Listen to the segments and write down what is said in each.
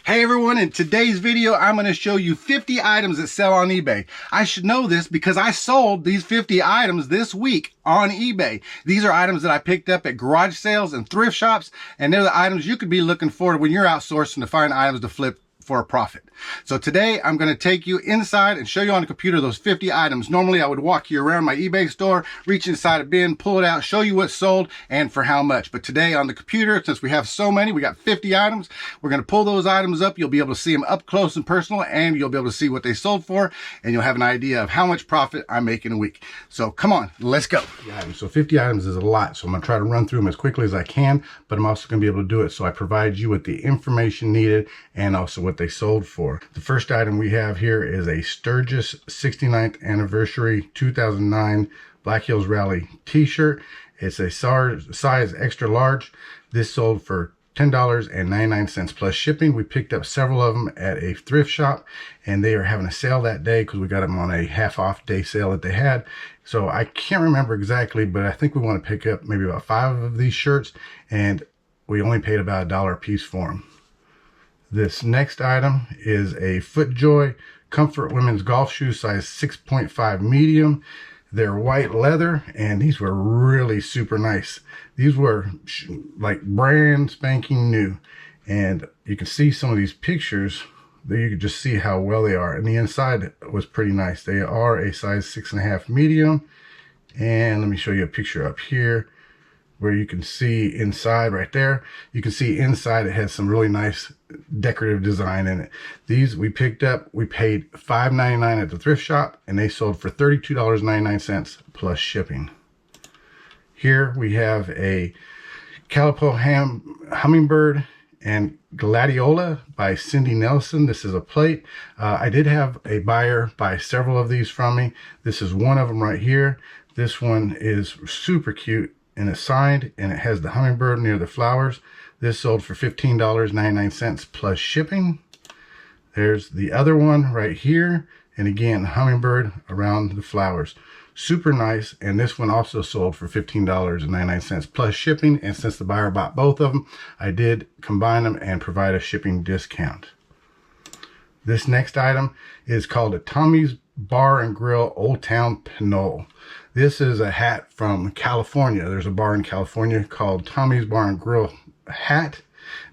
Hey everyone, in today's video, I'm going to show you 50 items that sell on eBay. I should know this because I sold these 50 items this week on eBay. These are items that I picked up at garage sales and thrift shops, and they're the items you could be looking for when you're outsourcing to find items to flip for a profit. So today I'm going to take you inside and show you on the computer those 50 items. Normally I would walk you around my eBay store, reach inside a bin, pull it out, show you what's sold and for how much. But today on the computer, since we have so many, we got 50 items, we're going to pull those items up. You'll be able to see them up close and personal, and you'll be able to see what they sold for, and you'll have an idea of how much profit I make in a week. So come on, let's go. So 50 items is a lot, so I'm going to try to run through them as quickly as I can, but I'm also going to be able to do it so I provide you with the information needed and also what they sold for. The first item we have here is a Sturgis 69th anniversary 2009 Black Hills Rally t-shirt. It's a size extra large. This sold for $10.99 plus shipping. We picked up several of them at a thrift shop, and they are having a sale that day because we got them on a half-off day sale that they had. So I can't remember exactly, but I think we want to pick up maybe about 5 of these shirts, and we only paid about $1 a piece for them. This next item is a FootJoy Comfort women's golf shoe, size 6.5 medium. They're white leather, and these were really super nice. These were like brand spanking new, and you can see some of these pictures that you can just see how well they are, and the inside was pretty nice. They are a size 6.5 medium, and let me show you a picture up here where you can see inside right there. You can see inside it has some really nice decorative design in it. These we picked up, we paid $5.99 at the thrift shop, and they sold for $32.99 plus shipping. Here we have a Calipo Hummingbird and Gladiola by Cindy Nelson. This is a plate. I did have a buyer buy several of these from me. This is one of them right here. This one is super cute, and it's signed, and it has the hummingbird near the flowers. This sold for $15.99 plus shipping. There's the other one right here, and again, hummingbird around the flowers. Super nice, and this one also sold for $15.99 plus shipping, and since the buyer bought both of them, I did combine them and provide a shipping discount. This next item is called a Tommy's Bar and Grill Old Town Pinole. This is a hat from California. There's a bar in California called Tommy's Bar and Grill hat.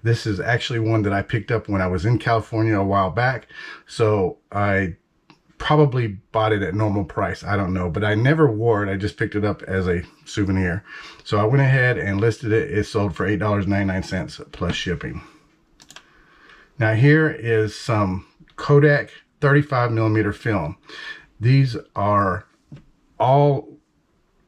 This is actually one that I picked up when I was in California a while back. So I probably bought it at normal price. I don't know, but I never wore it. I just picked it up as a souvenir. So I went ahead and listed it. It sold for $8.99 plus shipping. Now here is some Kodak 35mm film. These are all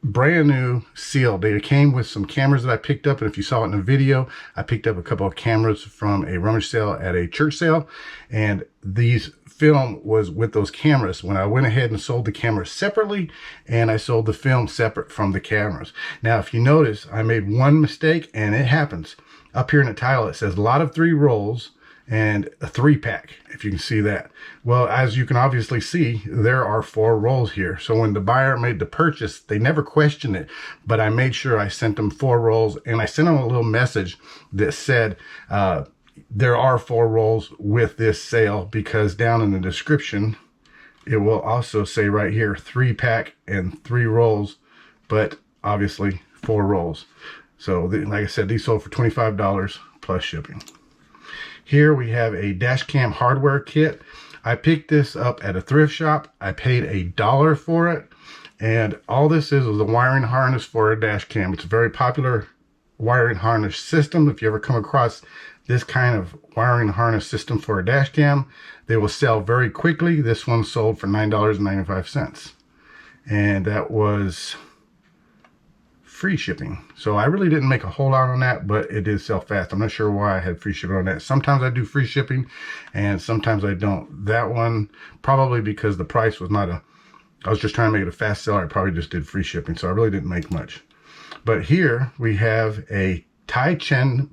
brand new, sealed. They came with some cameras that I picked up, and if you saw it in the video, I picked up a couple of cameras from a rummage sale at a church sale, and these film was with those cameras. When I went ahead and sold the cameras separately, and I sold the film separate from the cameras. Now if you notice, I made one mistake, and it happens. Up here in the title it says lot of 3 rolls and a 3-pack, if you can see that. Well, as you can obviously see, there are 4 rolls here. So when the buyer made the purchase, they never questioned it, but I made sure I sent them 4 rolls, and I sent them a little message that said there are 4 rolls with this sale, because down in the description it will also say right here 3-pack and 3 rolls, but obviously 4 rolls. So like I said, these sold for $25 plus shipping. Here we have a dash cam hardware kit. I picked this up at a thrift shop. I paid $1 for it, and all this is a wiring harness for a dash cam. It's a very popular wiring harness system. If you ever come across this kind of wiring harness system for a dash cam, they will sell very quickly. This one sold for $9.95, and that was free shipping. So I really didn't make a whole lot on that, but it did sell fast. I'm not sure why I had free shipping on that. Sometimes I do free shipping and sometimes I don't. That one, probably because the price was not I was just trying to make it a fast seller, I probably just did free shipping, so I really didn't make much. But here we have a Tai Chen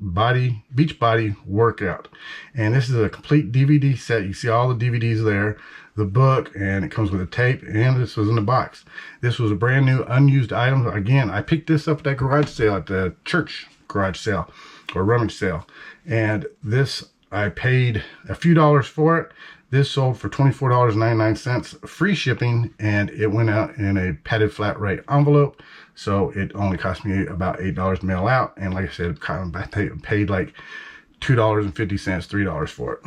beach body workout, and this is a complete DVD set. You see all the DVDs there, the book, and it comes with a tape, and this was in the box. This was a brand new unused item. Again, I picked this up at that garage sale, at the church garage sale or rummage sale, and this I paid a few dollars for it. This sold for $24.99, free shipping, and it went out in a padded flat rate envelope. So it only cost me about $8 to mail out. And like I said, I paid like $2.50, $3 for it.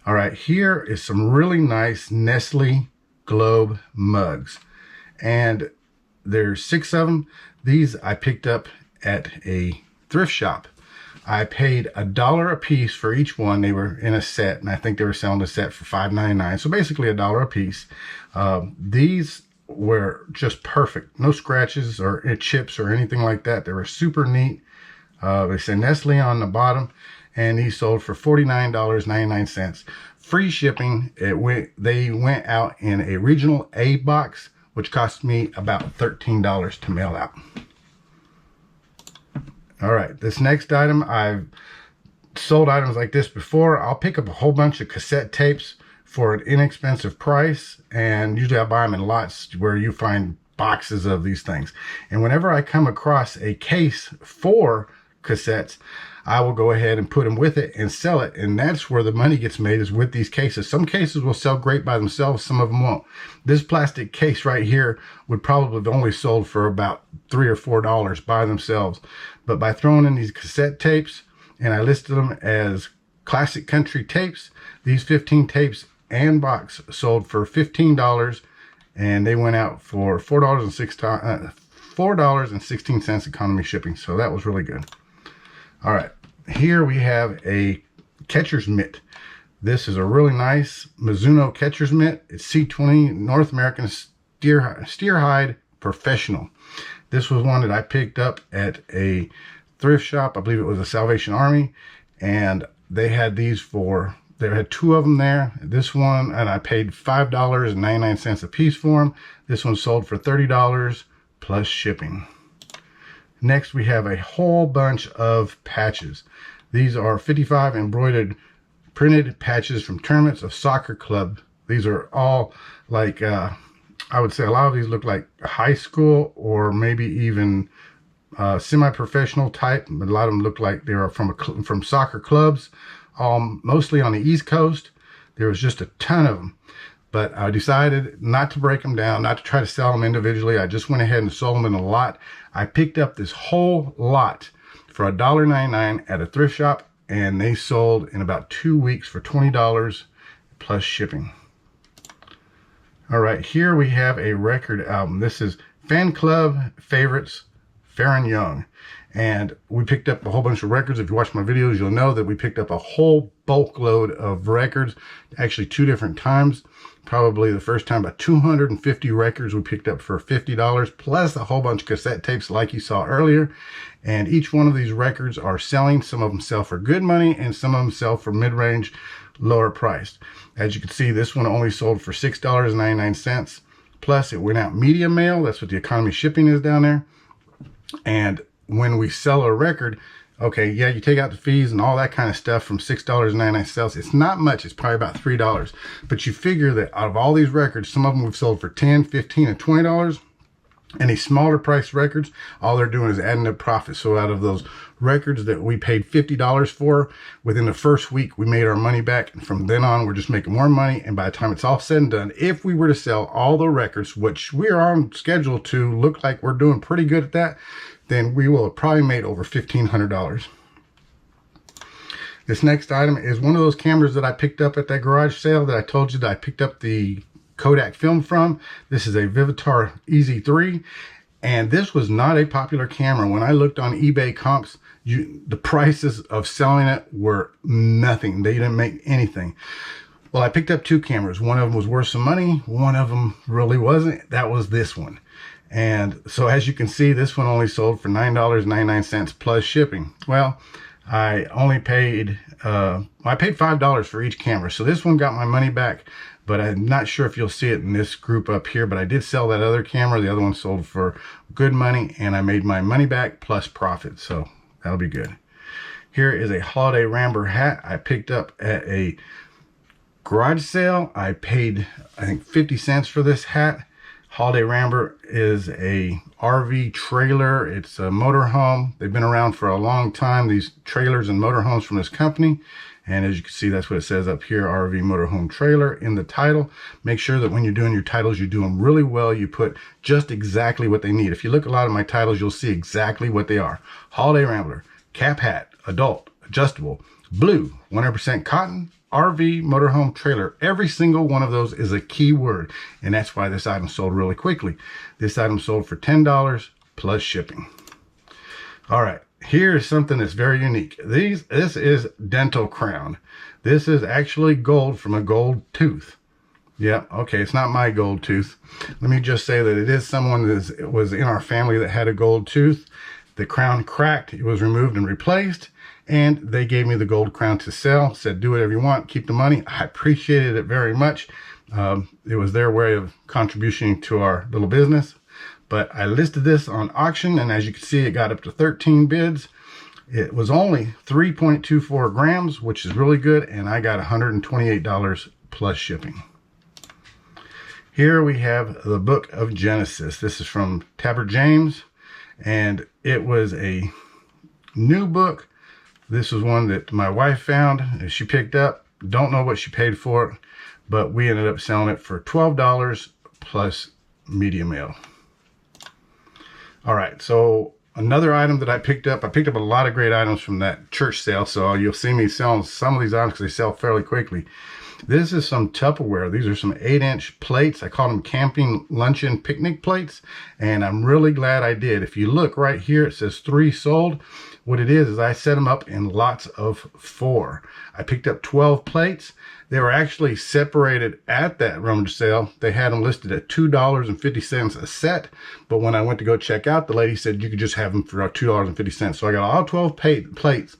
All right, here is some really nice Nestle Globe mugs. And there's 6 of them. These I picked up at a thrift shop. I paid $1 a piece for each one. They were in a set, and I think they were selling the set for $5.99. So basically $1 a piece. These were just perfect. No scratches or chips or anything like that. They were super neat. They said Nestle on the bottom, and these sold for $49.99. Free shipping. They went out in a regional A box, which cost me about $13 to mail out. All right, this next item, I've sold items like this before. I'll pick up a whole bunch of cassette tapes for an inexpensive price, and usually I buy them in lots where you find boxes of these things. And whenever I come across a case for cassettes, I will go ahead and put them with it and sell it. And that's where the money gets made, is with these cases. Some cases will sell great by themselves, some of them won't. This plastic case right here would probably have only sold for about $3 or $4 by themselves. But by throwing in these cassette tapes, and I listed them as classic country tapes, these 15 tapes and box sold for $15, and they went out for $4.16 economy shipping. So that was really good. All right, here we have a catcher's mitt. This is a really nice Mizuno catcher's mitt. It's C20 North American steer hide professional. This was one that I picked up at a thrift shop. I believe it was a Salvation Army, and they had these for, they had 2 of them there. This one, and I paid $5.99 a piece for them. This one sold for $30 plus shipping. Next, we have a whole bunch of patches. These are 55 embroidered printed patches from tournaments of soccer club. These are all like, I would say a lot of these look like high school or maybe even semi-professional type. But a lot of them look like they are from soccer clubs, mostly on the East Coast. There was just a ton of them. But I decided not to break them down, not to try to sell them individually. I just went ahead and sold them in a lot. I picked up this whole lot for $1.99 at a thrift shop, and they sold in about 2 weeks for $20 plus shipping. All right, here we have a record album. This is Fan Club Favorites, Fair and Young. And we picked up a whole bunch of records. If you watch my videos, you'll know that we picked up a whole bulk load of records, actually 2 different times. Probably the first time about 250 records we picked up for $50, plus a whole bunch of cassette tapes like you saw earlier. And each one of these records are selling. Some of them sell for good money, and some of them sell for mid-range, lower priced. As you can see, this one only sold for $6.99. Plus it went out media mail. That's what the economy shipping is down there. And when we sell a record, okay, yeah, you take out the fees and all that kind of stuff from $6.99. It's not much. It's probably about $3. But you figure that out of all these records, some of them we've sold for $10, $15, and $20. And these smaller price records, all they're doing is adding up profit. So out of those records that we paid $50 for, within the first week, we made our money back. And from then on, we're just making more money. And by the time it's all said and done, if we were to sell all the records, which we are on schedule to look like we're doing pretty good at that, then we will have probably made over $1,500. This next item is one of those cameras that I picked up at that garage sale that I told you that I picked up the Kodak film from. This is a Vivitar Ez3, and this was not a popular camera. When I looked on eBay comps, the prices of selling it were nothing. They didn't make anything. Well, I picked up 2 cameras. One of them was worth some money. One of them really wasn't. That was this one. And so as you can see, this one only sold for $9.99 plus shipping. Well, I only paid, I paid $5 for each camera. So this one got my money back, but I'm not sure if you'll see it in this group up here, but I did sell that other camera. The other one sold for good money, and I made my money back plus profit. So that'll be good. Here is a holiday Rambler hat I picked up at a garage sale. I paid, I think, 50 cents for this hat. Holiday Rambler is a RV trailer. It's a motorhome. They've been around for a long time, these trailers and motorhomes from this company. And as you can see, that's what it says up here, RV motorhome trailer in the title. Make sure that when you're doing your titles, you do them really well. You put just exactly what they need. If you look at a lot of my titles, you'll see exactly what they are. Holiday Rambler, cap hat, adult, adjustable, blue, 100% cotton, RV motorhome trailer. Every single one of those is a key word, and that's why this item sold really quickly. This item sold for $10 plus shipping. All right, here's something that's very unique. This is dental crown. This is actually gold from a gold tooth. Yeah, okay, it's not my gold tooth. Let me just say that it is someone that was in our family that had a gold tooth. The crown cracked, it was removed and replaced, and they gave me the gold crown to sell. Said, do whatever you want, keep the money. I appreciated it very much. It was their way of contributing to our little business. But I listed this on auction, and as you can see, it got up to 13 bids. It was only 3.24 grams, which is really good, and I got $128 plus shipping. Here we have the Book of Genesis. This is from Tabor James, and it was a new book. This was one that my wife found and she picked up. Don't know what she paid for it, but we ended up selling it for $12 plus media mail. All right, so another item that I picked up a lot of great items from that church sale, so you'll see me selling some of these items because they sell fairly quickly. This is some Tupperware. These are some 8-inch plates. I call them camping luncheon picnic plates, and I'm really glad I did. If you look right here, it says 3 sold. What it is I set them up in lots of 4. I picked up 12 plates. They were actually separated at that rummage sale. They had them listed at $2.50 a set, but when I went to go check out, the lady said you could just have them for $2.50. So I got all 12 plates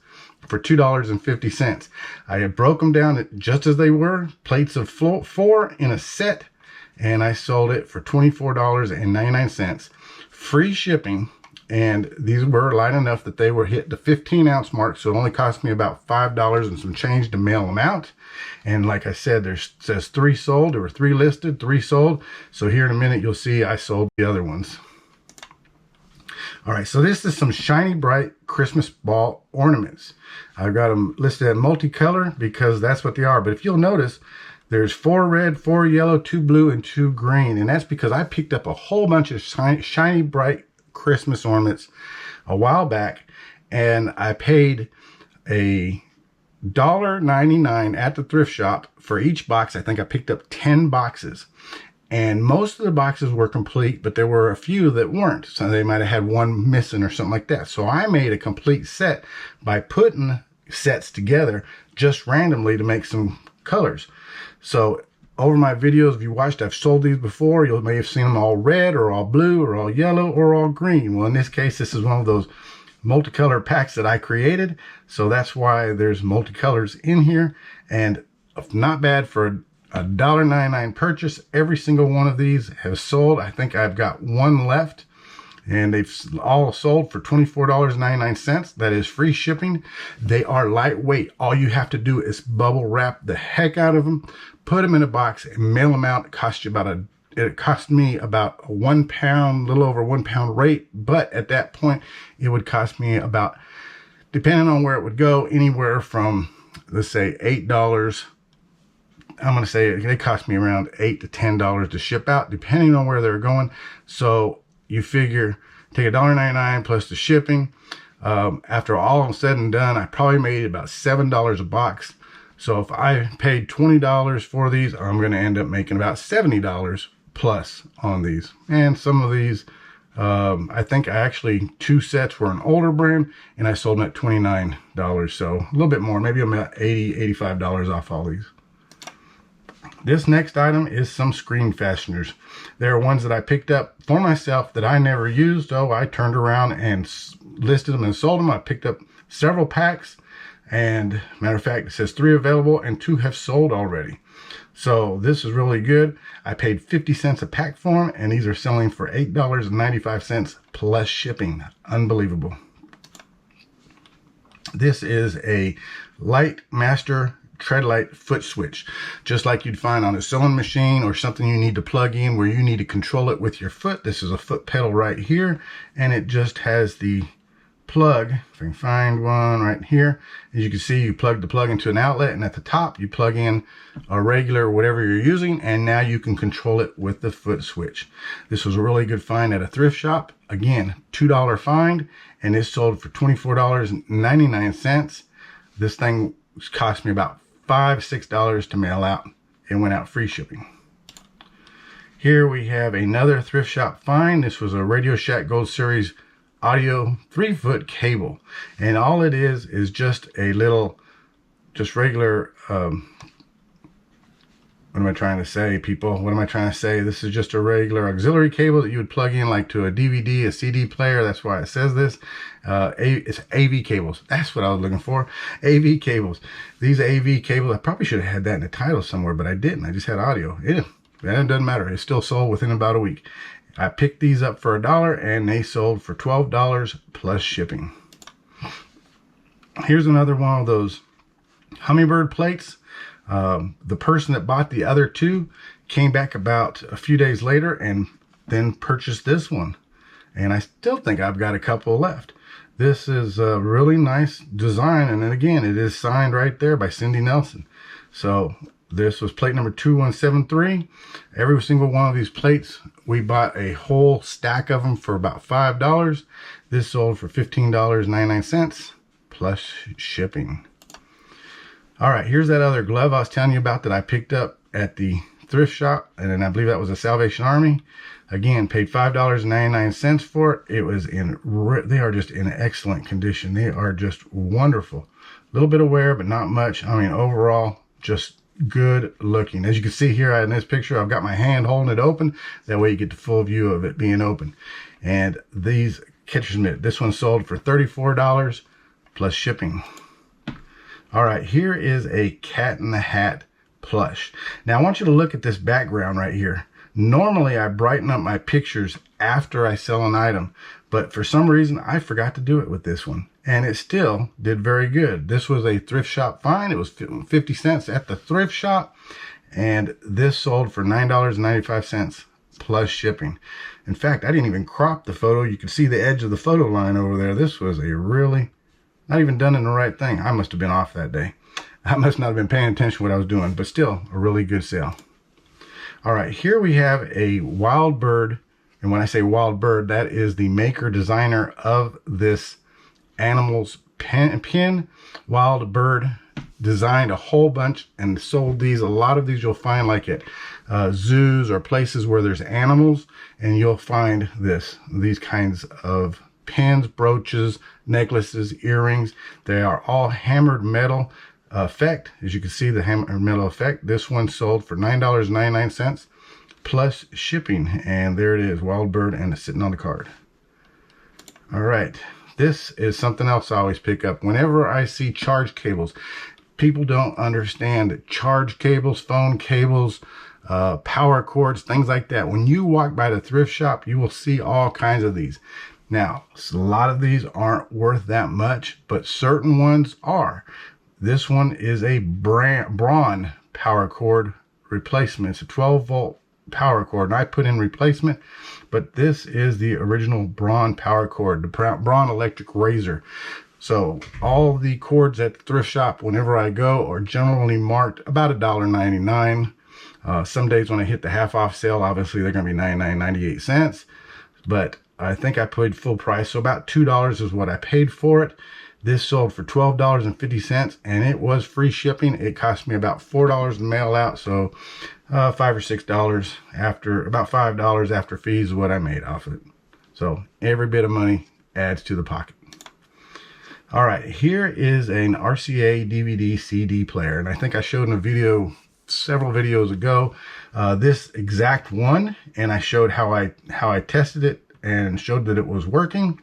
for $2.50. I broke them down just as they were, plates of 4 in a set, and I sold it for $24.99. Free shipping. And these were light enough that they were hit the 15-ounce mark, so it only cost me about $5 and some change to mail them out. And like I said, there says 3 sold. There were 3 listed, 3 sold. So here in a minute, you'll see I sold the other ones. All right, so this is some shiny bright Christmas ball ornaments. I've got them listed at multicolor because that's what they are. But if you'll notice, there's 4 red, 4 yellow, 2 blue, and 2 green. And that's because I picked up a whole bunch of shiny bright Christmas ornaments a while back, and I paid a $1.99 at the thrift shop for each box. I think I picked up 10 boxes, and most of the boxes were complete, but there were a few that weren't, so they might have had one missing or something like that. So I made a complete set by putting sets together just randomly to make some colors. So over my videos, if you watched, I've sold these before. You may have seen them all red or all blue or all yellow or all green. Well, in this case, this is one of those multicolor packs that I created. So that's why there's multicolors in here. And not bad for a $1.99 purchase. Every single one of these has sold. I think I've got one left. And they've all sold for $24.99. That is free shipping. They are lightweight. All you have to do is bubble wrap the heck out of them, put them in a box, and mail them out. It cost me about a 1 pound, little over 1 pound rate. But at that point, it would cost me about, depending on where it would go, anywhere from, let's say, $8. I'm going to say it cost me around $8 to $10 to ship out, depending on where they're going. So you figure, take $1.99 plus the shipping. After all said and done, I probably made about $7 a box. So if I paid $20 for these, I'm going to end up making about $70 plus on these. And some of these, I think actually 2 sets were an older brand, and I sold them at $29. So a little bit more, maybe I'm about $80, $85 off all these. This next item is some screen fasteners. They're ones that I picked up for myself that I never used. So I turned around and listed them and sold them. I picked up several packs, and matter of fact, it says 3 available and 2 have sold already. So this is really good. I paid 50 cents a pack for them, and these are selling for $8.95 plus shipping. Unbelievable. This is a Light Master Treadlite foot switch, just like you'd find on a sewing machine or something you need to plug in where you need to control it with your foot. This is a foot pedal right here, and it just has the plug. If I can find one right here, as you can see, you plug the plug into an outlet, and at the top you plug in a regular whatever you're using, and now you can control it with the foot switch. This was a really good find at a thrift shop. Again, $2 find, and it sold for $24.99. This thing cost me about $5-6 to mail out. It went out free shipping. Here we have another thrift shop find. This was a Radio Shack Gold Series audio 3-foot cable, and all it is just a little, just regular, what am I trying to say, people? What am I trying to say? This is just a regular auxiliary cable that you would plug in like to a DVD, a CD player. That's why it says this. It's AV cables. That's what I was looking for. AV cables. These AV cables, I probably should have had that in the title somewhere, but I didn't. I just had audio. It doesn't matter. It still sold within about a week. I picked these up for $1, and they sold for $12 plus shipping. Here's another one of those hummingbird plates. The person that bought the other two came back about a few days later and then purchased this one. And I still think I've got a couple left. This is a really nice design. And then again, it is signed right there by Cindy Nelson. So this was plate number 2173. Every single one of these plates, we bought a whole stack of them for about $5. This sold for $15.99 plus shipping. All right, here's that other glove I was telling you about that I picked up at the thrift shop, and then I believe that was a Salvation Army. Again, paid $5.99 for it. It was they are just in excellent condition. They are just wonderful. A little bit of wear, but not much. I mean, overall, just good looking. As you can see here in this picture, I've got my hand holding it open. That way you get the full view of it being open. And these catcher's mitt, this one sold for $34 plus shipping. All right, here is a Cat in the Hat plush. Now I want you to look at this background right here. Normally I brighten up my pictures after I sell an item, but for some reason I forgot to do it with this one, and it still did very good. This was a thrift shop find. It was 50 cents at the thrift shop, and this sold for $9.95 plus shipping. In fact, I didn't even crop the photo. You could see the edge of the photo line over there. This was a really, not even done in the right thing. I must have been off that day. I must not have been paying attention to what I was doing, but still a really good sale. All right, here we have a wild bird. And when I say wild bird, that is the maker designer of this animal's pin. Wild bird designed a whole bunch and sold these. A lot of these you'll find like at zoos or places where there's animals, and you'll find these kinds of pins, brooches, necklaces, earrings. They are all hammered metal effect. As you can see, the hammered metal effect. This one sold for $9.99 plus shipping, and there it is, wild bird, and it's sitting on the card. All right, this is something else I always pick up whenever I see charge cables. People don't understand that charge cables, phone cables, power cords, things like that. When you walk by the thrift shop, you will see all kinds of these. Now, a lot of these aren't worth that much, but certain ones are. This one is a Braun power cord replacement. It's a 12-volt power cord, and I put in replacement, but this is the original Braun power cord, the Braun electric razor. So all the cords at the thrift shop, whenever I go, are generally marked about $1.99. Some days when I hit the half off sale, obviously they're going to be $99.98, but I think I paid full price, so about $2 is what I paid for it. This sold for $12.50, and it was free shipping. It cost me about $4 to mail out, so $5 or $6 after, about $5 after fees is what I made off of it. So every bit of money adds to the pocket. All right, here is an Rca DVD CD player, and I think I showed in a video several videos ago this exact one, and I showed how I tested it and showed that it was working.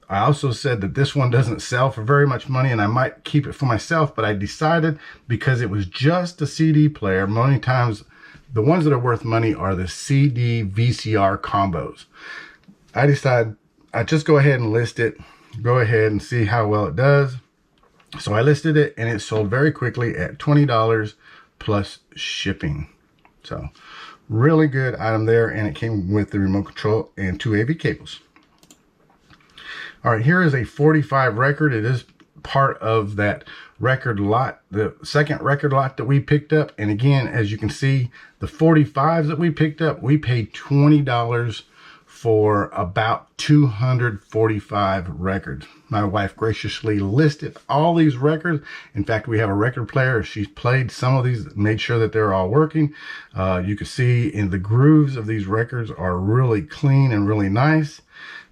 I also said that this one doesn't sell for very much money, and I might keep it for myself, but I decided, because it was just a CD player, many times the ones that are worth money are the CD VCR combos. I decided I'd just go ahead and list it, go ahead and see how well it does. So I listed it and it sold very quickly at $20 plus shipping. So really good item there, and it came with the remote control and 2 AV cables. All right, here is a 45 record. It is part of that record lot, the second record lot that we picked up. And again, as you can see, the 45s that we picked up, we paid $20 for about 245 records. My wife graciously listed all these records. In fact, we have a record player. She's played some of these, made sure that they're all working. You can see in the grooves of these records are really clean and really nice.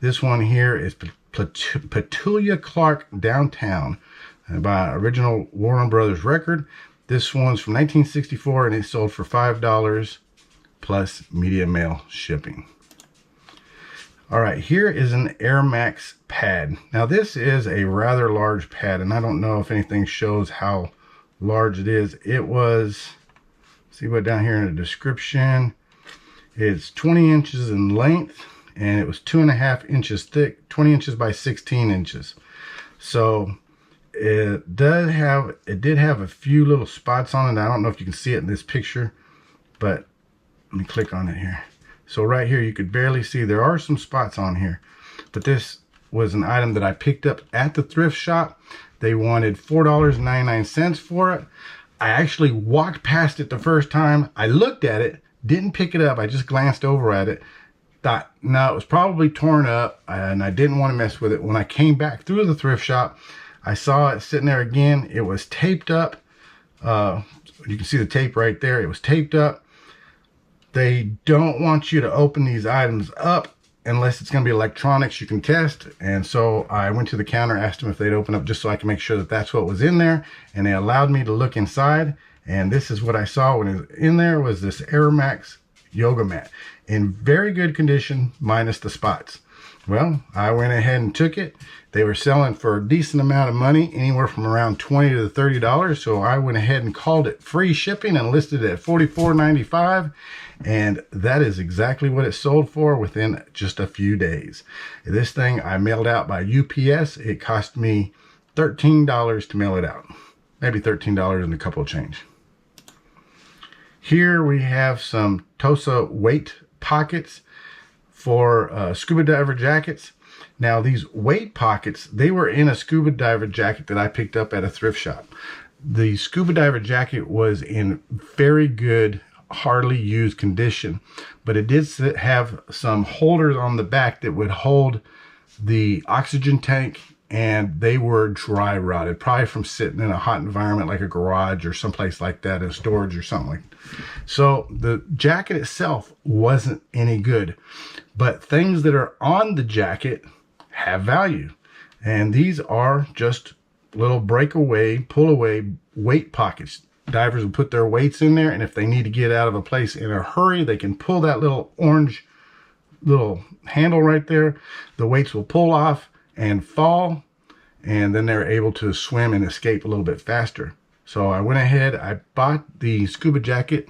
This one here is Petulia Clark Downtown by original Warner Brothers record. This one's from 1964 and it sold for $5 plus media mail shipping. All right, here is an Air Max pad. Now this is a rather large pad, and I don't know if anything shows how large it is. It was, see what down here in the description, it's 20 inches in length and it was 2.5 inches thick, 20 inches by 16 inches. So it did have a few little spots on it. I don't know if you can see it in this picture, but let me click on it here. So right here, you could barely see, there are some spots on here, but this was an item that I picked up at the thrift shop. They wanted $4.99 for it. I actually walked past it the first time. I looked at it, didn't pick it up. I just glanced over at it. Thought, no, it was probably torn up and I didn't want to mess with it. When I came back through the thrift shop, I saw it sitting there again. It was taped up. You can see the tape right there. It was taped up. They don't want you to open these items up unless it's going to be electronics you can test. And so I went to the counter, asked them if they'd open up just so I can make sure that that's what was in there. And they allowed me to look inside. And this is what I saw when it was in there, was this Air Max yoga mat in very good condition, minus the spots. Well, I went ahead and took it. They were selling for a decent amount of money, anywhere from around $20 to $30. So I went ahead and called it free shipping and listed it at $44.95. And that is exactly what it sold for within just a few days. This thing I mailed out by UPS. It cost me $13 to mail it out. Maybe $13 and a couple of change. Here we have some Tosa weight pockets for scuba diver jackets. Now these weight pockets, they were in a scuba diver jacket that I picked up at a thrift shop. The scuba diver jacket was in very good, hardly used condition, but it did have some holders on the back that would hold the oxygen tank, and they were dry rotted, probably from sitting in a hot environment like a garage or someplace like that, in storage or something like that. So the jacket itself wasn't any good, but things that are on the jacket have value. And these are just little breakaway, pull away weight pockets. Divers will put their weights in there, and if they need to get out of a place in a hurry, they can pull that little orange little handle right there. The weights will pull off and fall, and then they're able to swim and escape a little bit faster. So I went ahead, I bought the scuba jacket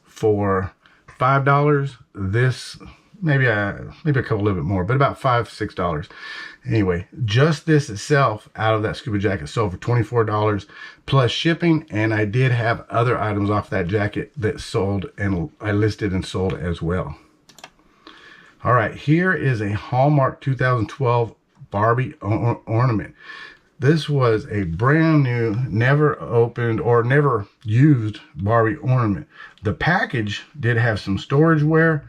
for $5. This maybe a couple little bit more, but about $5-6. Anyway, just this itself out of that scuba jacket sold for $24 plus shipping, and I did have other items off that jacket that sold, and I listed and sold as well. All right, here is a Hallmark 2012 Barbie ornament. This was a brand new, never opened or never used Barbie ornament. The package did have some storage wear.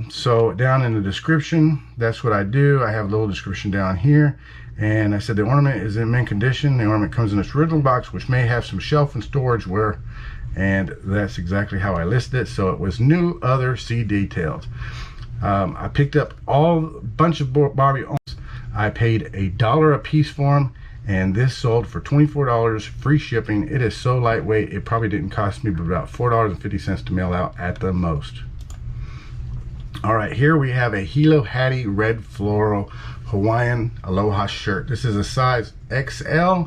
So down in the description, that's what I do. I have a little description down here, and I said the ornament is in mint condition. The ornament comes in its original box, which may have some shelf and storage wear, and that's exactly how I listed it. So it was new, other, see details. I picked up a bunch of Barbie ornaments. I paid $1 a piece for them, and this sold for $24, free shipping. It is so lightweight, it probably didn't cost me but about $4.50 to mail out at the most. All right, here we have a Hilo Hattie red floral Hawaiian Aloha shirt. This is a size XL,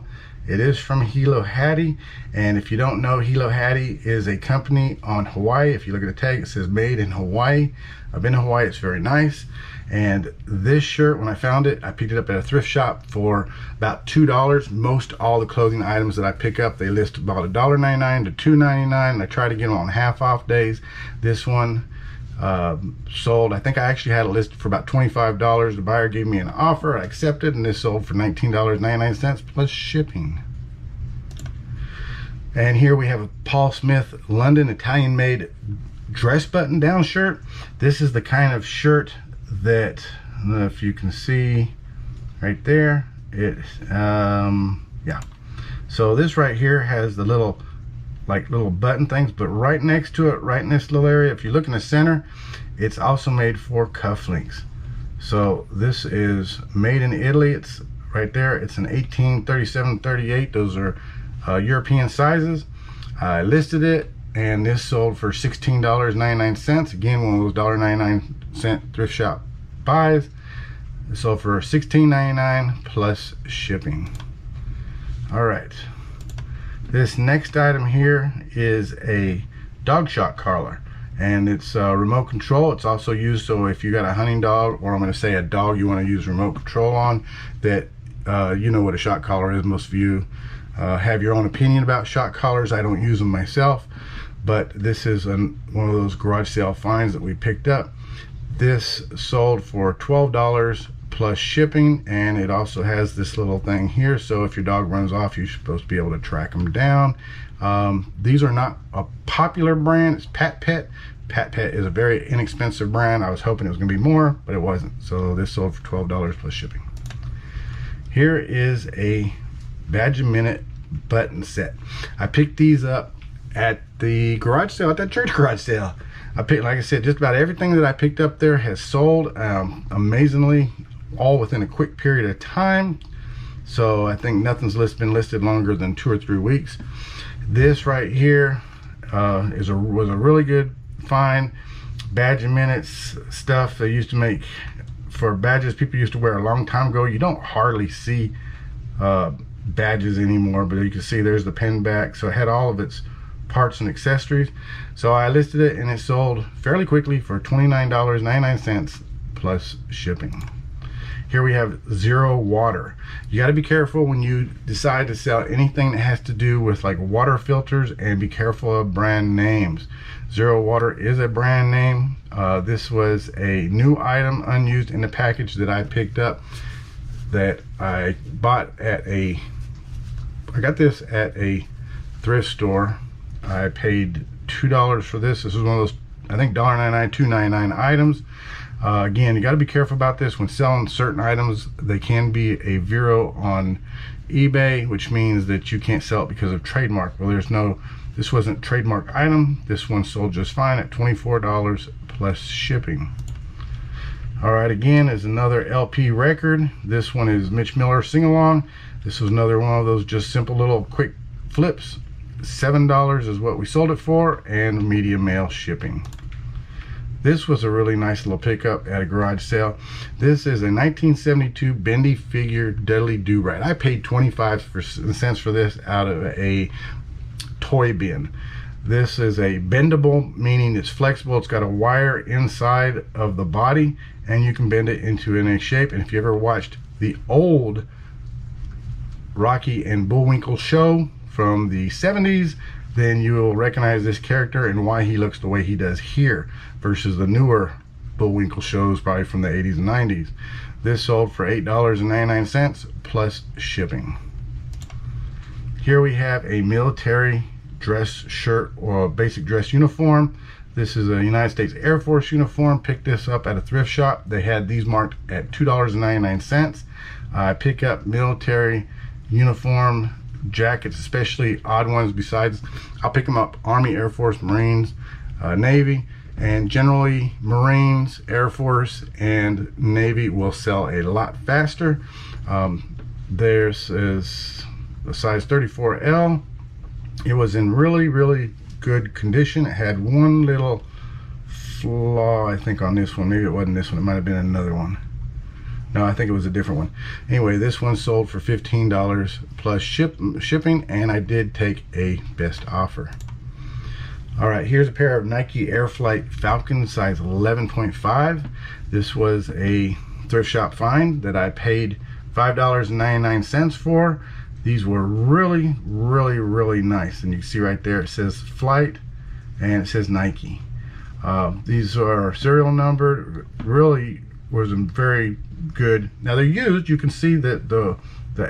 It is from Hilo Hattie, and if you don't know, Hilo Hattie is a company on Hawaii. If you look at the tag, it says made in Hawaii. I've been to Hawaii, it's very nice. And this shirt, when I found it, I picked it up at a thrift shop for about $2. Most all the clothing items that I pick up, they list about $1.99 to $2.99, and I try to get them on half off days. This one sold, I think I actually had it listed for about $25. The buyer gave me an offer, I accepted, and this sold for $19.99 plus shipping. And here we have a Paul Smith London Italian made dress button down shirt. This is the kind of shirt that, I don't know if you can see right there, it yeah, so this right here has the little button things, but right next to it, right in this little area, if you look in the center, it's also made for cufflinks. So this is made in Italy. It's right there, it's an 18, 37, 38. Those are European sizes. I listed it, and this sold for $16.99. Again, one of those $1.99 thrift shop buys. It sold for $16.99 plus shipping. All right, this next item here is a dog shot collar, and it's remote control. It's also used, so if you got a hunting dog, or I'm going to say a dog you want to use remote control on, that you know what a shot collar is. Most of you have your own opinion about shot collars. I don't use them myself, but this is one of those garage sale finds that we picked up. This sold for $12 plus shipping, and it also has this little thing here, so if your dog runs off, you're supposed to be able to track them down. These are not a popular brand. It's Pat Pet. Pat Pet is a very inexpensive brand. I was hoping it was going to be more, but it wasn't. So this sold for $12 plus shipping. Here is a Badge a Minute button set. I picked these up at the garage sale, at that church garage sale. I picked, like I said, just about everything that I picked up there has sold, amazingly, all within a quick period of time. So I think nothing's been listed longer than 2 or 3 weeks. This right here was a really good find. Badge a Minute stuff they used to make for badges people used to wear a long time ago. You don't hardly see badges anymore, but you can see there's the pen back, so it had all of its parts and accessories. So I listed it, and it sold fairly quickly for $29.99 plus shipping. Here we have Zero Water. You got to be careful when you decide to sell anything that has to do with like water filters, and be careful of brand names. Zero Water is a brand name. This was a new item, unused in the package, that I picked up, that I bought at I got this at a thrift store. I paid $2 for this. This is one of those, I think, $1.99, $2.99 items. Again, you got to be careful about this when selling certain items. They can be a Vero on eBay, which means that you can't sell it because of trademark. Well, this wasn't a trademark item. This one sold just fine at $24 plus shipping. All right, again is another LP record. This one is Mitch Miller Sing Along. This was another one of those just simple little quick flips. $7 is what we sold it for, and medium mail shipping. This was a really nice little pickup at a garage sale. This is a 1972 Bendy Figure Dudley Do-Right. I paid 25 cents for this out of a toy bin. This is a bendable, meaning it's flexible. It's got a wire inside of the body, and you can bend it into any shape. And if you ever watched the old Rocky and Bullwinkle show from the 70s, then you will recognize this character and why he looks the way he does here versus the newer Bullwinkle shows, probably from the 80s and 90s. This sold for $8.99 plus shipping. Here we have a military dress shirt, or basic dress uniform. This is a United States Air Force uniform. Picked this up at a thrift shop. They had these marked at $2.99. I pick up military uniform jackets, especially odd ones. Besides, I'll pick them up Army, Air Force, Marines, Navy, and generally Marines, Air Force, and Navy will sell a lot faster. Theirs is a size 34L. It was in really good condition. It had one little flaw, I think, on this one. Maybe it wasn't this one, it might have been another one. No, I think it was a different one. Anyway, this one sold for $15 plus shipping, and I did take a best offer. All right, here's a pair of Nike Airflight Falcon size 11.5. This was a thrift shop find that I paid $5.99 for. These were really, really, really nice. And you can see right there, it says Flight and it says Nike. These are serial numbered, really was very good. Now they're used, you can see that the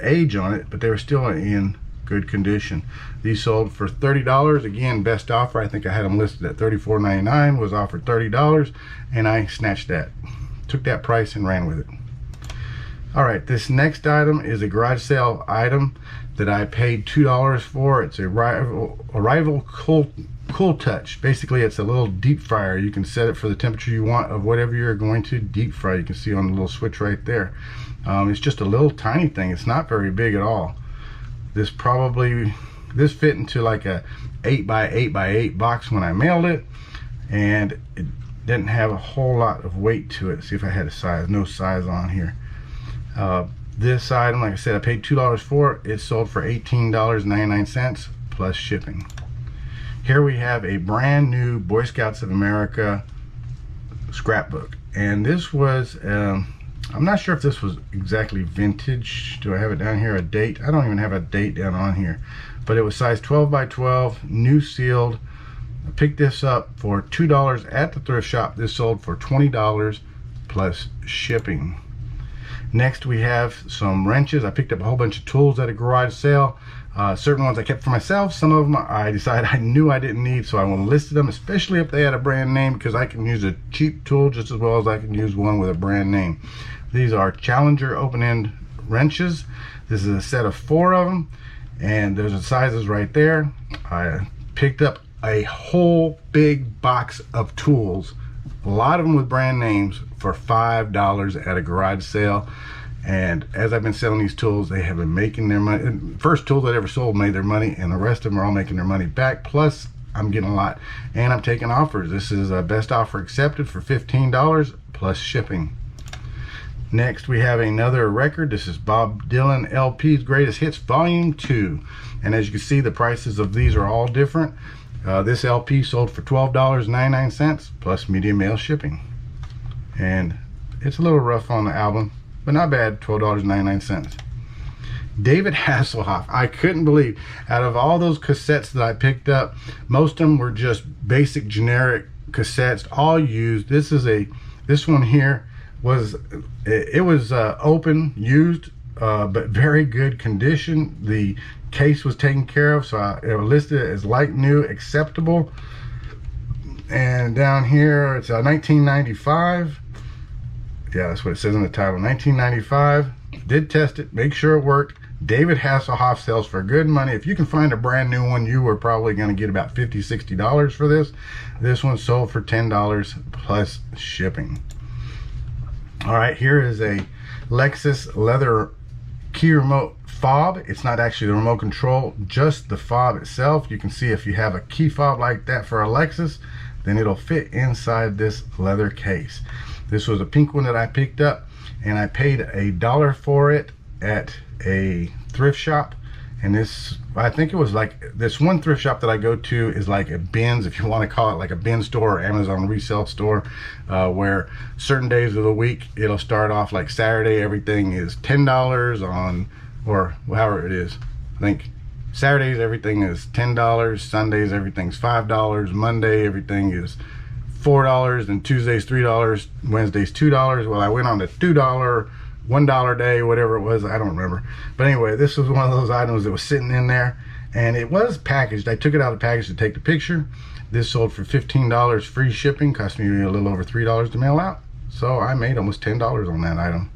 age on it, but they were still in good condition. These sold for $30. Again, best offer. I think I had them listed at $34.99, was offered $30, and I snatched that. Took that price and ran with it. All right, this next item is a garage sale item that I paid $2 for. It's a Arrival Cool Touch. Basically, it's a little deep fryer. You can set it for the temperature you want of whatever you're going to deep fry. You can see on the little switch right there. It's just a little tiny thing. It's not very big at all. This fit into like a 8x8x8 box when I mailed it, and it didn't have a whole lot of weight to it. See if I had a size. No size on here. This item, like I said, I paid $2 for it. It sold for $18.99 plus shipping. Here we have a brand new Boy Scouts of America scrapbook, and this was I'm not sure if this was exactly vintage. Do I have it down here, a date? I don't even have a date down on here, but it was size 12x12, new sealed. I picked this up for $2 at the thrift shop. This sold for $20 plus shipping. Next we have some wrenches. I picked up a whole bunch of tools at a garage sale. Certain ones I kept for myself. Some of them I decided I knew I didn't need, so I listed them, especially if they had a brand name, because I can use a cheap tool just as well as I can use one with a brand name. These are Challenger open-end wrenches. This is a set of 4 of them, and there's the sizes right there. I picked up a whole big box of tools, a lot of them with brand names, for $5 at a garage sale. And as I've been selling these tools, they have been making their money. First tool that I ever sold made their money, and the rest of them are all making their money back. Plus, I'm getting a lot, and I'm taking offers. This is a best offer accepted for $15 plus shipping. Next, we have another record. This is Bob Dylan LP's Greatest Hits Volume 2. And as you can see, the prices of these are all different. This LP sold for $12.99 plus medium mail shipping. And it's a little rough on the album, but not bad, $12.99. David Hasselhoff. I couldn't believe, out of all those cassettes that I picked up, most of them were just basic generic cassettes, all used. This one here was, it was open, used, but very good condition. The case was taken care of, so it was listed as like new, acceptable. And down here it's 1995. Yeah, that's what it says in the title, 1995. Did test it, make sure it worked. David Hasselhoff sells for good money. If you can find a brand new one, you are probably going to get about $50–60 for this. This one sold for $10 plus shipping. All right, here is a Lexus leather key remote fob. It's not actually the remote control, just the fob itself. You can see if you have a key fob like that for a Lexus, then it'll fit inside this leather case. This was a pink one that I picked up, and I paid $1 for it at a thrift shop. And this, I think it was like, this one thrift shop that I go to is like a bins, if you want to call it, like a bin store or Amazon resale store, where certain days of the week it'll start off like Saturday, everything is $10 on, or however it is. I think Saturdays everything is $10, Sundays everything's $5, Monday everything is $4, and Tuesdays $3, Wednesdays $2. Well, I went on the $2, $1 day, whatever it was, I don't remember. But anyway, this was one of those items that was sitting in there, and it was packaged. I took it out of the package to take the picture. This sold for $15 free shipping, cost me a little over $3 to mail out. So I made almost $10 on that item.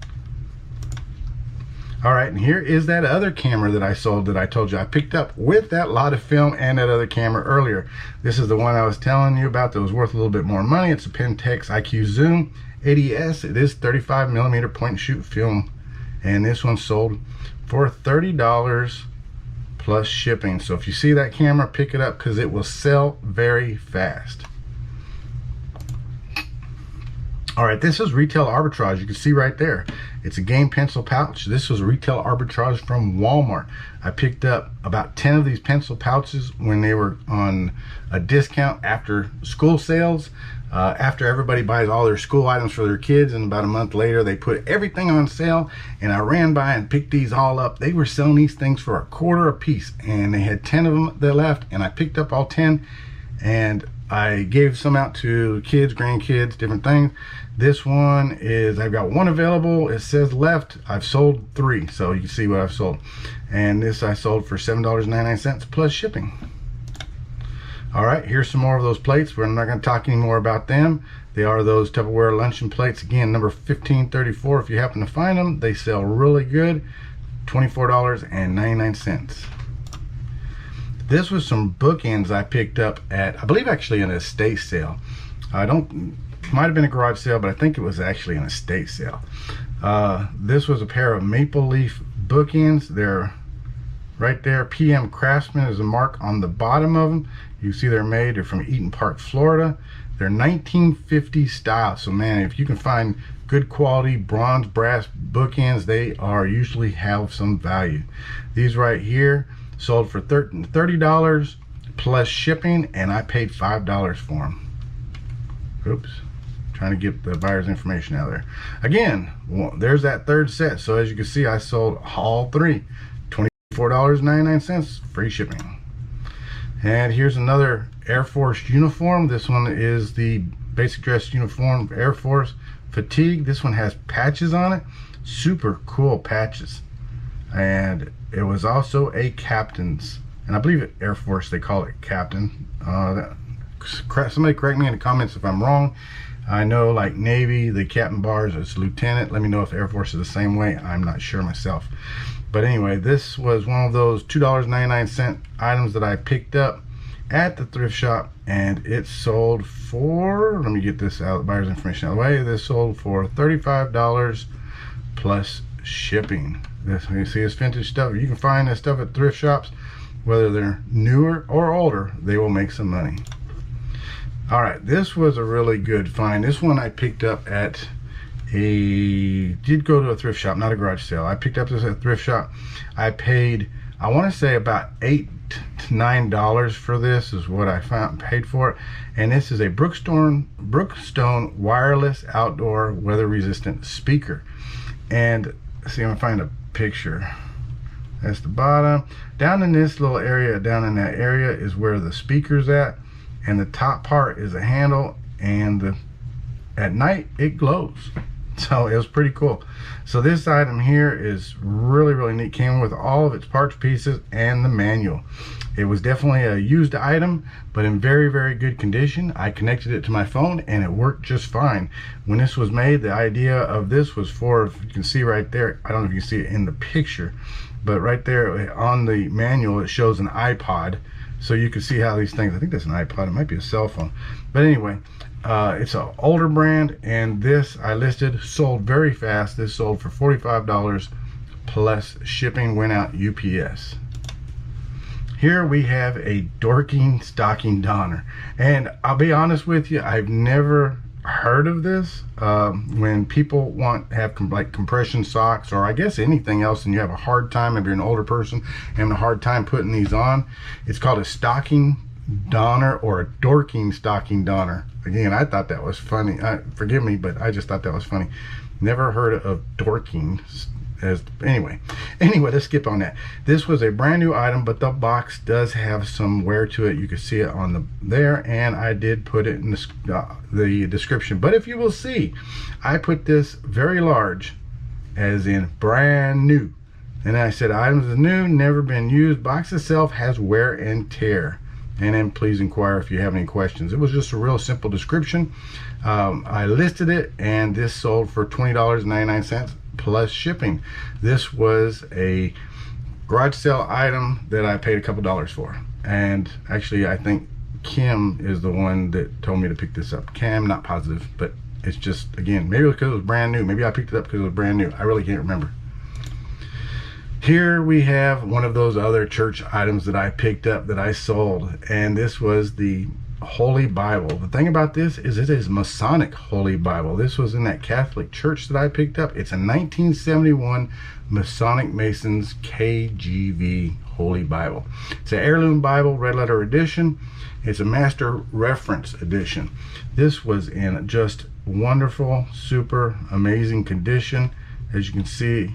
All right, and here is that other camera that I sold that I told you I picked up with that lot of film and that other camera earlier. This is the one I was telling you about that was worth a little bit more money. It's a Pentax IQ Zoom 80S. It is 35mm point and shoot film, and this one sold for $30 plus shipping. So if you see that camera, pick it up because it will sell very fast. All right, this is retail arbitrage. You can see right there. It's a game pencil pouch. This was retail arbitrage from Walmart. I picked up about 10 of these pencil pouches when they were on a discount after school sales. After everybody buys all their school items for their kids, and about a month later they put everything on sale, and I ran by and picked these all up. They were selling these things for $1 a piece, and they had 10 of them that left, and I picked up all 10, and I gave some out to kids, grandkids, different things. This one is, I've got one available. It says left. I've sold 3, so you can see what I've sold. And this I sold for $7.99 plus shipping. All right, here's some more of those plates. We're not going to talk anymore about them. They are those Tupperware luncheon plates. Again, number 1534. If you happen to find them, they sell really good. $24.99. This was some bookends I picked up at, I believe actually an estate sale. Might have been a garage sale, but I think it was actually an estate sale. This was a pair of maple leaf bookends. They're right there. PM Craftsman is a mark on the bottom of them. You see they're from Eaton Park, Florida. They're 1950 style. So man, if you can find good quality bronze brass bookends, they are usually have some value. These right here sold for $30 plus shipping, and I paid $5 for them. Oops, trying to get the buyer's information out of there. Again, well, there's that third set. So as you can see, I sold all 3, $24.99, free shipping. And here's another Air Force uniform. This one is the basic dress uniform, Air Force fatigue. This one has patches on it, super cool patches. And it was also a captain's, and I believe at Air Force they call it captain. Somebody correct me in the comments if I'm wrong. I know like Navy, the captain bars, it's lieutenant. Let me know if Air Force is the same way. I'm not sure myself. But anyway, this was one of those $2.99 items that I picked up at the thrift shop, and it sold for, let me get this out, buyer's information out of the way. This sold for $35 plus shipping. This, you see, it's vintage stuff. You can find this stuff at thrift shops, whether they're newer or older, they will make some money. All right, this was a really good find. This one I picked up at did go to a thrift shop, not a garage sale. I picked up this at a thrift shop. I paid, I want to say about $8 to $9 for this is what I paid for it. And this is a Brookstone wireless outdoor weather resistant speaker. And see, I'm gonna find a picture. That's the bottom. Down in this little area, down in that area is where the speaker's at, and the top part is a handle, and at night it glows. So it was pretty cool. So this item here is really, really neat. Came with all of its parts, pieces, and the manual. It was definitely a used item, but in very, very good condition. I connected it to my phone and it worked just fine. When this was made, the idea of this was for, if you can see right there, I don't know if you can see it in the picture, but right there on the manual it shows an iPod. So you can see how these things, I think that's an iPod, it might be a cell phone. But anyway, it's an older brand, and this I listed, sold very fast. This sold for $45 plus shipping, went out UPS. Here we have a dorking stocking donner, and I'll be honest with you, I've never heard of this. When people have like compression socks, or I guess anything else, and you have a hard time, if you're an older person having a hard time putting these on, it's called a stocking donner or a dorking stocking donner. Again, I thought that was funny. Forgive me, but I just thought that was funny. Never heard of dorking. Anyway, let's skip on that. This was a brand new item, but the box does have some wear to it. You can see it on there, and I did put it in the description. But if you will see, I put this very large, as in brand new. And I said items is new, never been used. Box itself has wear and tear. And then please inquire if you have any questions. It was just a real simple description. I listed it, and this sold for $20.99 plus shipping. This was a garage sale item that I paid a couple dollars for. And actually, I think Kim is the one that told me to pick this up. Kim, not positive, but it's just, again, maybe it was because it was brand new. Maybe I picked it up because it was brand new. I really can't remember. Here we have one of those other church items that I picked up that I sold, and this was the Holy Bible. The thing about this is it is Masonic Holy Bible. This was in that Catholic church that I picked up. It's a 1971 Masonic Masons KGV Holy Bible. It's an heirloom Bible, red letter edition. It's a master reference edition. This was in just wonderful, super amazing condition. As you can see,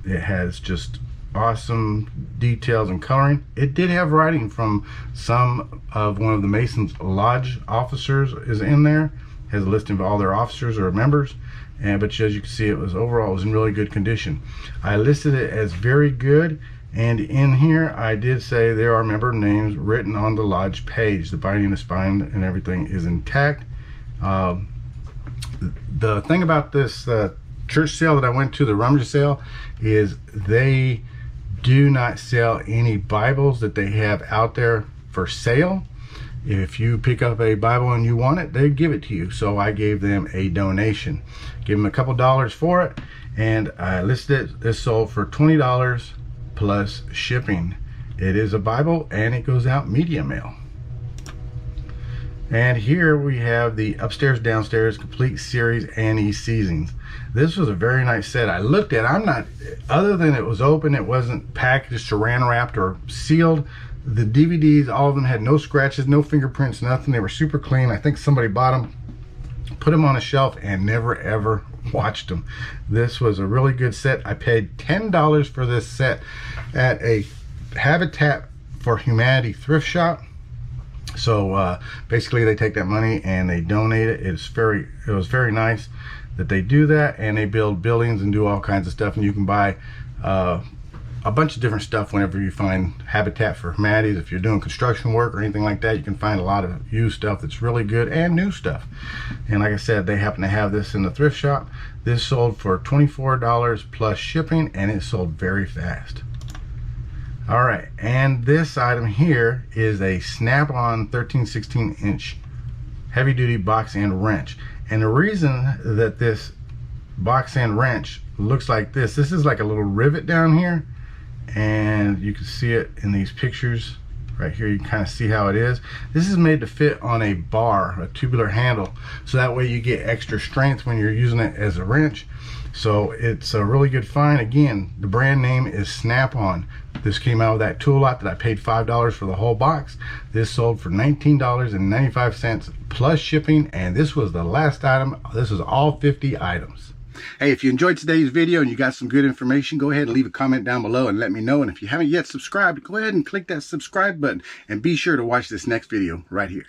it has just awesome details and coloring. It did have writing from one of the Masons Lodge officers is in there. It has a listing of all their officers or members, but as you can see, it was in really good condition. I listed it as very good, and in here I did say there are member names written on the lodge page. The binding, the spine, and everything is intact. The thing about this church sale that I went to, the rummage sale, is they do not sell any Bibles that they have out there for sale. If you pick up a Bible and you want it, they give it to you. So I gave them a donation, give them a couple dollars for it, and I listed it. This sold for $20 plus shipping. It is a Bible and it goes out media mail. And here we have the upstairs downstairs complete series Annie seasons. This was a very nice set. I looked at it, other than it was open, it wasn't packaged, saran wrapped, or sealed. The DVDs, all of them had no scratches, no fingerprints, nothing. They were super clean. I think somebody bought them, put them on a shelf, and never ever watched them. This was a really good set. I paid $10 for this set at a Habitat for Humanity thrift shop. So basically they take that money and they donate it. It was very nice that they do that, and they build buildings and do all kinds of stuff, and you can buy a bunch of different stuff whenever you find Habitat for Humanity. If you're doing construction work or anything like that, you can find a lot of used stuff that's really good and new stuff. And like I said, they happen to have this in the thrift shop. This sold for $24 plus shipping, and it sold very fast. All right, and this item here is a snap-on 13/16 inch heavy duty box end wrench. And the reason that this box end wrench looks like this is like a little rivet down here, and you can see it in these pictures right here. You can kind of see how it is. This is made to fit on a bar, a tubular handle, so that way you get extra strength when you're using it as a wrench. So it's a really good find. Again, the brand name is Snap-on. This came out of that tool lot that I paid $5 for the whole box. This sold for $19.95 plus shipping, and this was the last item. This is all 50 items. Hey, if you enjoyed today's video and you got some good information, go ahead and leave a comment down below and let me know. And if you haven't yet subscribed, go ahead and click that subscribe button, and be sure to watch this next video right here.